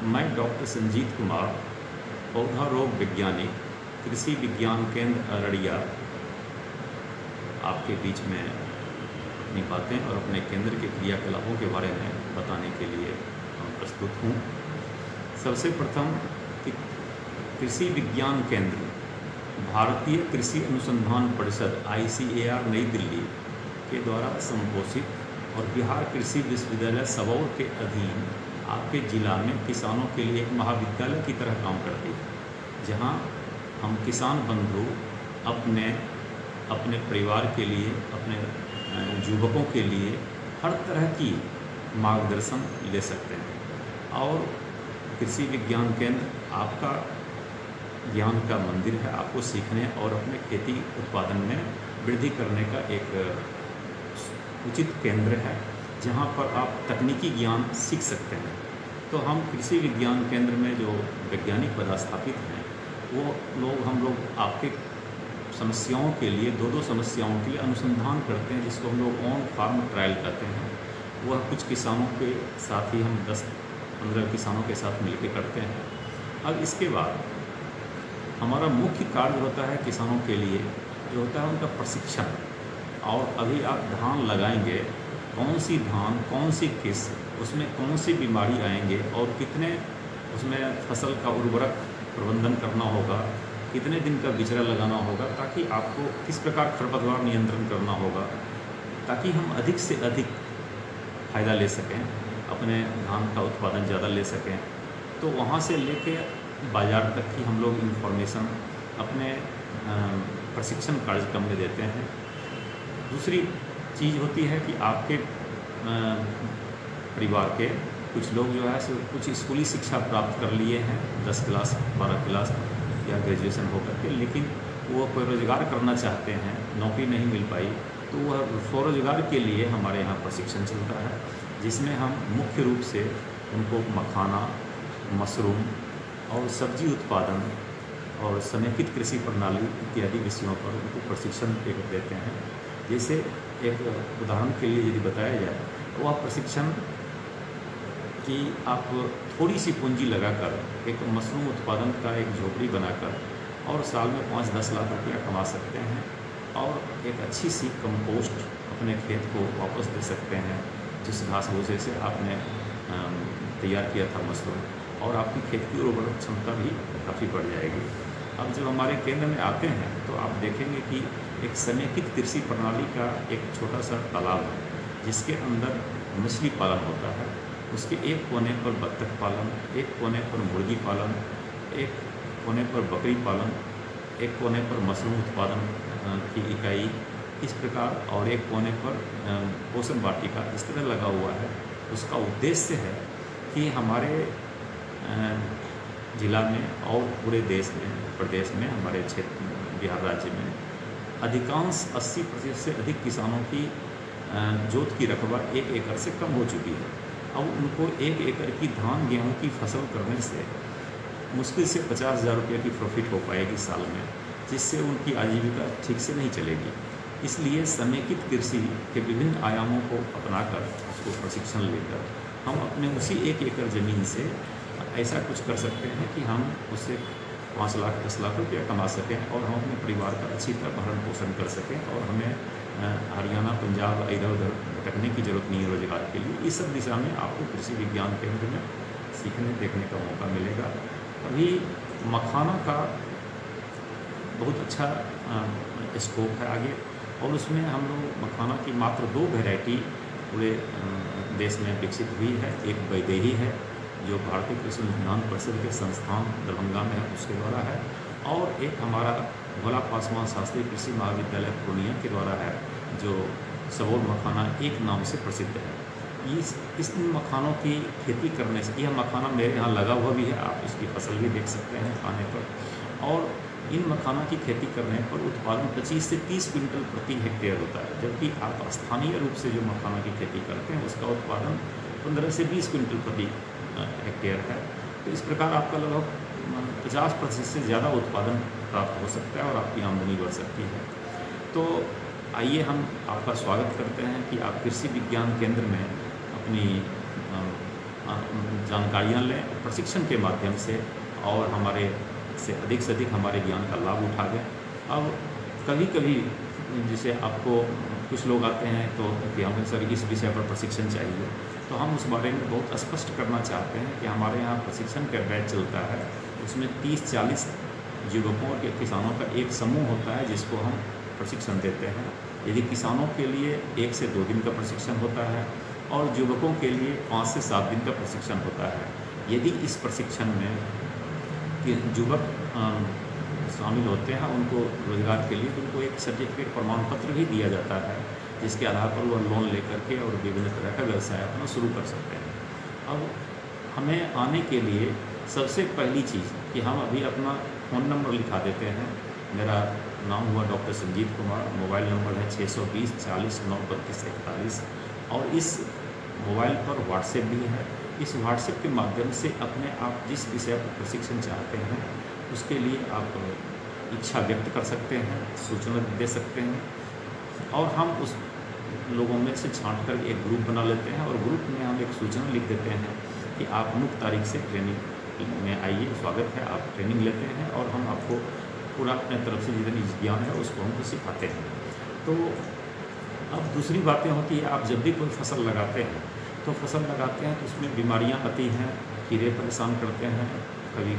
मैं डॉक्टर संजीत कुमार, पौधा रोग वैज्ञानिक, कृषि विज्ञान केंद्र अररिया, आपके बीच में अपनी बातें और अपने केंद्र के क्रियाकलापों के बारे में बताने के लिए प्रस्तुत हूँ। सबसे प्रथम कि कृषि विज्ञान केंद्र भारतीय कृषि अनुसंधान परिषद ICAR नई दिल्ली के द्वारा संपोषित और बिहार कृषि विश्वविद्यालय सबौर के अधीन आपके ज़िला में किसानों के लिए एक महाविद्यालय की तरह काम करती है, जहां हम किसान बंधु अपने परिवार के लिए, अपने युवकों के लिए हर तरह की मार्गदर्शन ले सकते हैं। और कृषि विज्ञान केंद्र आपका ज्ञान का मंदिर है, आपको सीखने और अपने खेती उत्पादन में वृद्धि करने का एक उचित केंद्र है, जहां पर आप तकनीकी ज्ञान सीख सकते हैं। तो हम कृषि विज्ञान केंद्र में जो वैज्ञानिक पदस्थापित हैं, वो हम लोग आपके समस्याओं के लिए, दो समस्याओं के लिए अनुसंधान करते हैं, जिसको हम लोग ऑन फार्म ट्रायल कहते हैं। वह कुछ किसानों के साथ ही हम 10-15 किसानों के साथ मिलकर करते हैं। अब इसके बाद हमारा मुख्य कार्य होता है किसानों के लिए, जो होता है उनका प्रशिक्षण। और अभी आप धान लगाएंगे, कौन सी धान, कौन सी किस्म, उसमें कौन सी बीमारी आएंगे और कितने उसमें फसल का उर्वरक प्रबंधन करना होगा, कितने दिन का बिचड़ा लगाना होगा, ताकि आपको किस प्रकार खरपतवार नियंत्रण करना होगा, ताकि हम अधिक से अधिक फ़ायदा ले सकें, अपने धान का उत्पादन ज़्यादा ले सकें। तो वहाँ से लेके बाज़ार तक की हम लोग इन्फॉर्मेशन अपने प्रशिक्षण कार्यक्रम में देते हैं। दूसरी चीज़ होती है कि आपके परिवार के कुछ लोग जो है सो कुछ स्कूली शिक्षा प्राप्त कर लिए हैं, 10 क्लास 12 क्लास या ग्रेजुएशन होकर के, लेकिन वो कोई रोज़गार करना चाहते हैं, नौकरी नहीं मिल पाई, तो वह स्वरोजगार के लिए हमारे यहाँ प्रशिक्षण चलता है, जिसमें हम मुख्य रूप से उनको मखाना, मशरूम और सब्जी उत्पादन और समेकित कृषि प्रणाली इत्यादि विषयों पर उनको प्रशिक्षण देते हैं। जैसे एक उदाहरण के लिए यदि बताया जाए, तो वह प्रशिक्षण कि आप थोड़ी सी पूंजी लगाकर एक मशरूम उत्पादन का एक झोपड़ी बनाकर और साल में 5-10 लाख रुपया कमा सकते हैं, और एक अच्छी सी कंपोस्ट अपने खेत को वापस दे सकते हैं, जिस घास भूसे से आपने तैयार किया था मशरूम, और आपकी खेत की उर्वरक क्षमता भी काफ़ी बढ़ जाएगी। अब जब हमारे केंद्र में आते हैं तो आप देखेंगे कि एक समेकित कृषि प्रणाली का एक छोटा सा तालाब है, जिसके अंदर मछली पालन होता है। उसके एक कोने पर बत्तख पालन, एक कोने पर मुर्गी पालन, एक कोने पर बकरी पालन, एक कोने पर मशरूम उत्पादन की इकाई, इस प्रकार, और एक कोने पर पोषण वाटिका इस तरह लगा हुआ है। उसका उद्देश्य है कि हमारे ज़िला में और पूरे देश में, प्रदेश में, हमारे क्षेत्र में, बिहार राज्य में अधिकांश 80% से अधिक किसानों की जोत की रकबा 1 एकड़ से कम हो चुकी है। अब उनको 1 एकड़ की धान गेहूं की फसल करने से मुश्किल से 50,000 रुपये की प्रॉफिट हो पाएगी साल में, जिससे उनकी आजीविका ठीक से नहीं चलेगी। इसलिए समेकित कृषि के विभिन्न आयामों को अपनाकर, उसको प्रशिक्षण लेकर हम अपने उसी 1 एकड़ ज़मीन से ऐसा कुछ कर सकते हैं कि हम उससे 5 लाख 10 लाख रुपया कमा सकें, और हम अपने परिवार का अच्छी तरह भरण पोषण कर सकें, और हमें हरियाणा, पंजाब इधर उधर भटकने की ज़रूरत नहीं है रोजगार के लिए। इस सब दिशा में आपको कृषि विज्ञान केंद्र में सीखने देखने का मौका मिलेगा। अभी मखाना का बहुत अच्छा स्कोप है आगे, और उसमें हम लोग मखाना की मात्र 2 वैरायटी पूरे देश में विकसित हुई है। एक वैदेही है, जो भारतीय कृषि अनुसंधान परिषद के संस्थान दरभंगा में है, उसके द्वारा है, और एक हमारा भोला पासवान शास्त्री कृषि महाविद्यालय पूर्णिया के द्वारा है, जो सबौर मखाना एक नाम से प्रसिद्ध है। इस मखानों की खेती करने से, यह मखाना मेरे यहाँ लगा हुआ भी है, आप इसकी फसल भी देख सकते हैं खाने पर, और इन मखानों की खेती करने पर उत्पादन 25 से 30 क्विंटल प्रति हेक्टेयर होता है, जबकि आप स्थानीय रूप से जो मखाना की खेती करते हैं उसका उत्पादन 15 से 20 क्विंटल प्रति हेक्टेयर है। तो इस प्रकार आपका लगभग 50% से ज़्यादा उत्पादन प्राप्त हो सकता है और आपकी आमदनी बढ़ सकती है। तो आइए हम आपका स्वागत करते हैं कि आप कृषि विज्ञान केंद्र में अपनी जानकारियाँ लें प्रशिक्षण के माध्यम से और हमारे से अधिक हमारे ज्ञान का लाभ उठा लें। अब कभी कभी जैसे आपको कुछ लोग आते हैं तो कि हमें सर इस विषय पर प्रशिक्षण चाहिए, तो हम उस बारे में बहुत स्पष्ट करना चाहते हैं कि हमारे यहाँ प्रशिक्षण का बैच चलता है, उसमें 30-40 युवकों और किसानों का एक समूह होता है जिसको हम प्रशिक्षण देते हैं। यदि किसानों के लिए 1 से 2 दिन का प्रशिक्षण होता है और युवकों के लिए 5 से 7 दिन का प्रशिक्षण होता है। यदि इस प्रशिक्षण में कि युवक शामिल होते हैं उनको रोजगार के लिए, तो उनको एक सर्टिफिकेट प्रमाण पत्र भी दिया जाता है जिसके आधार पर वह लोन लेकर के और विभिन्न तरह का व्यवसाय अपना शुरू कर सकते हैं। अब हमें आने के लिए सबसे पहली चीज़ कि हम अभी अपना फ़ोन नंबर लिखा देते हैं। मेरा नाम हुआ doctor Sanjeet Kumar, mobile number है 620 40 9 32 41 और इस मोबाइल पर व्हाट्सएप भी है। इस व्हाट्सएप के माध्यम से अपने आप जिस विषय पर प्रशिक्षण चाहते हैं उसके लिए आप इच्छा व्यक्त कर सकते हैं, सूचना दे सकते हैं और हम उस लोगों में से छांट कर एक ग्रुप बना लेते हैं और ग्रुप में हम एक सूचना लिख देते हैं कि आप मुख्य तारीख से ट्रेनिंग में आइए, स्वागत है। आप ट्रेनिंग लेते हैं और हम आपको पूरा अपने तरफ से जितनी ज्ञान है उसको हमको सिखाते हैं। तो अब दूसरी बातें होती है, आप जब भी कोई फसल लगाते हैं तो फसल लगाते हैं तो उसमें बीमारियां आती हैं, कीड़े परेशान करते हैं, कभी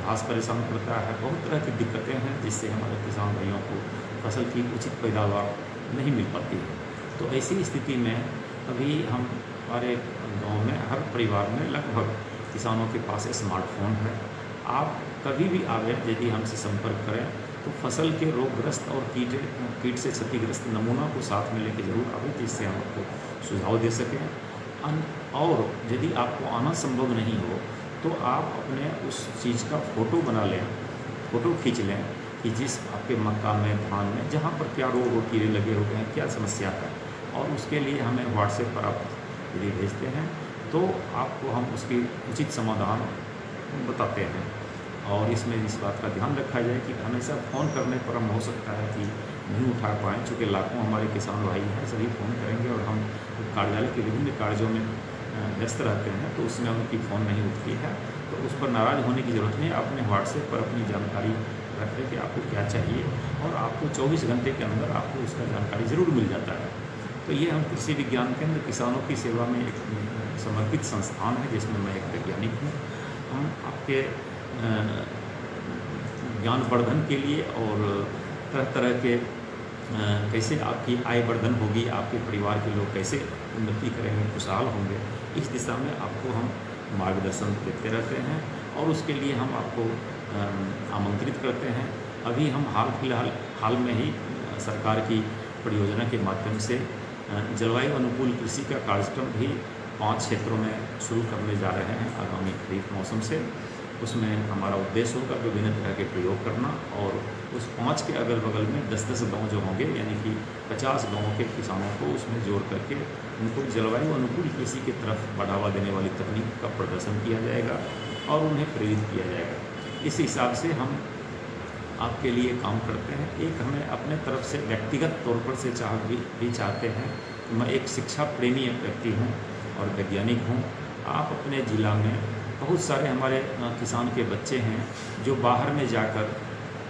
घास परेशान करता है, बहुत तरह की दिक्कतें हैं जिससे हमारे किसान भाइयों को फसल की उचित पैदावार नहीं मिल पाती है। तो ऐसी स्थिति में अभी हमारे गांव में हर परिवार में लगभग किसानों के पास स्मार्टफोन है। आप कभी भी आवें, यदि हमसे संपर्क करें तो फसल के रोगग्रस्त और कीट से क्षतिग्रस्त नमूना को साथ में लेकर जरूर आवें जिससे हम आपको सुझाव दे सकें। और यदि आपको आना संभव नहीं हो तो आप अपने उस चीज़ का फ़ोटो बना लें, फ़ोटो खींच लें कि जिस आपके मक्का में, धान में, जहाँ पर क्या रोग और कीड़े लगे हुए हैं, क्या समस्या है, और उसके लिए हमें व्हाट्सएप पर आप यदि भेजते हैं तो आपको हम उसकी उचित समाधान बताते हैं। और इसमें इस बात का ध्यान रखा जाए कि हमेशा फ़ोन करने पर हम हो सकता है कि नहीं उठा पाएँ, चूँकि लाखों हमारे किसान भाई हैं, सभी फ़ोन करेंगे और हम कार्यालय के विभिन्न कार्यों में व्यस्त रहते हैं तो उसमें उनकी फ़ोन नहीं उठती है, तो उस पर नाराज़ होने की ज़रूरत नहीं। अपने व्हाट्सएप पर अपनी जानकारी रख लें कि आपको क्या चाहिए और आपको 24 घंटे के अंदर आपको उसका जानकारी ज़रूर मिल जाता है। तो ये हम कृषि विज्ञान केंद्र किसानों की सेवा में एक समर्पित संस्थान है जिसमें मैं एक वैज्ञानिक हूँ। हम आपके ज्ञान वर्धन के लिए और तरह तरह के कैसे आपकी आय वर्धन होगी, आपके परिवार के लोग कैसे उन्नति करेंगे, खुशहाल होंगे, इस दिशा में आपको हम मार्गदर्शन देते रहते हैं और उसके लिए हम आपको आमंत्रित करते हैं। अभी हम हाल में ही सरकार की परियोजना के माध्यम से जलवायु अनुकूल कृषि का कार्यक्रम भी 5 क्षेत्रों में शुरू करने जा रहे हैं आगामी खरीफ मौसम से। उसमें हमारा उद्देश्य होगा विभिन्न तरह के प्रयोग करना और उस 5 के अगल बगल में 10-10 गाँव जो होंगे, यानी कि 50 गाँवों के किसानों को उसमें जोड़ करके उनको जलवायु अनुकूल कृषि की तरफ बढ़ावा देने वाली तकनीक का प्रदर्शन किया जाएगा और उन्हें प्रेरित किया जाएगा। इस हिसाब से हम आपके लिए काम करते हैं। एक हमें अपने तरफ से व्यक्तिगत तौर पर से भी चाहते हैं कि मैं एक शिक्षा प्रेमी व्यक्ति हूँ और वैज्ञानिक हूँ। आप अपने ज़िला में बहुत सारे हमारे किसान के बच्चे हैं जो बाहर में जाकर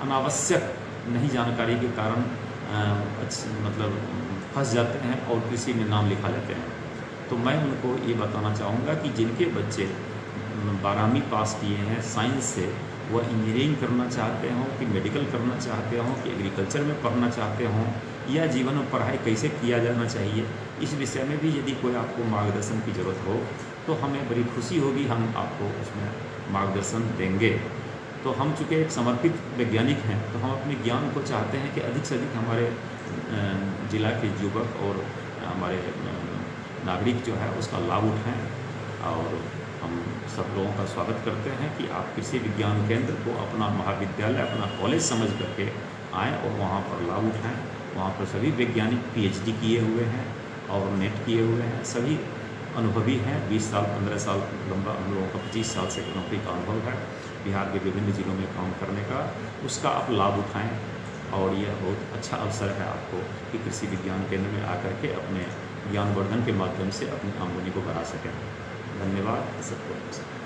अनावश्यक नहीं जानकारी के कारण मतलब फंस जाते हैं और कृषि में नाम लिखा लेते हैं। तो मैं उनको ये बताना चाहूँगा कि जिनके बच्चे 12वीं पास किए हैं साइंस से, वह इंजीनियरिंग करना चाहते हों कि मेडिकल करना चाहते हों कि एग्रीकल्चर में पढ़ना चाहते हों या जीवन में पढ़ाई कैसे किया जाना चाहिए, इस विषय में भी यदि कोई आपको मार्गदर्शन की ज़रूरत हो तो हमें बड़ी खुशी होगी, हम आपको उसमें मार्गदर्शन देंगे। तो हम चूँकि एक समर्पित वैज्ञानिक हैं तो हम अपने ज्ञान को चाहते हैं कि अधिक से अधिक हमारे ज़िला के युवक और हमारे नागरिक जो है उसका लाभ उठाएँ। और हम सब लोगों का स्वागत करते हैं कि आप कृषि विज्ञान केंद्र को अपना महाविद्यालय, अपना कॉलेज समझ करके आएँ और वहाँ पर लाभ उठाएँ। वहाँ पर सभी वैज्ञानिक PhD किए हुए हैं और नेट किए हुए हैं, सभी अनुभवी हैं। 20 साल 15 साल लंबा, हम लोगों का 25 साल से नौकरी का अनुभव है बिहार के विभिन्न ज़िलों में काम करने का, उसका आप लाभ उठाएँ। और यह बहुत अच्छा अवसर है आपको कि कृषि विज्ञान केंद्र में आकर के अपने ज्ञान वर्धन के माध्यम से अपनी आमदनी को बढ़ा सकें। धन्यवाद सबको।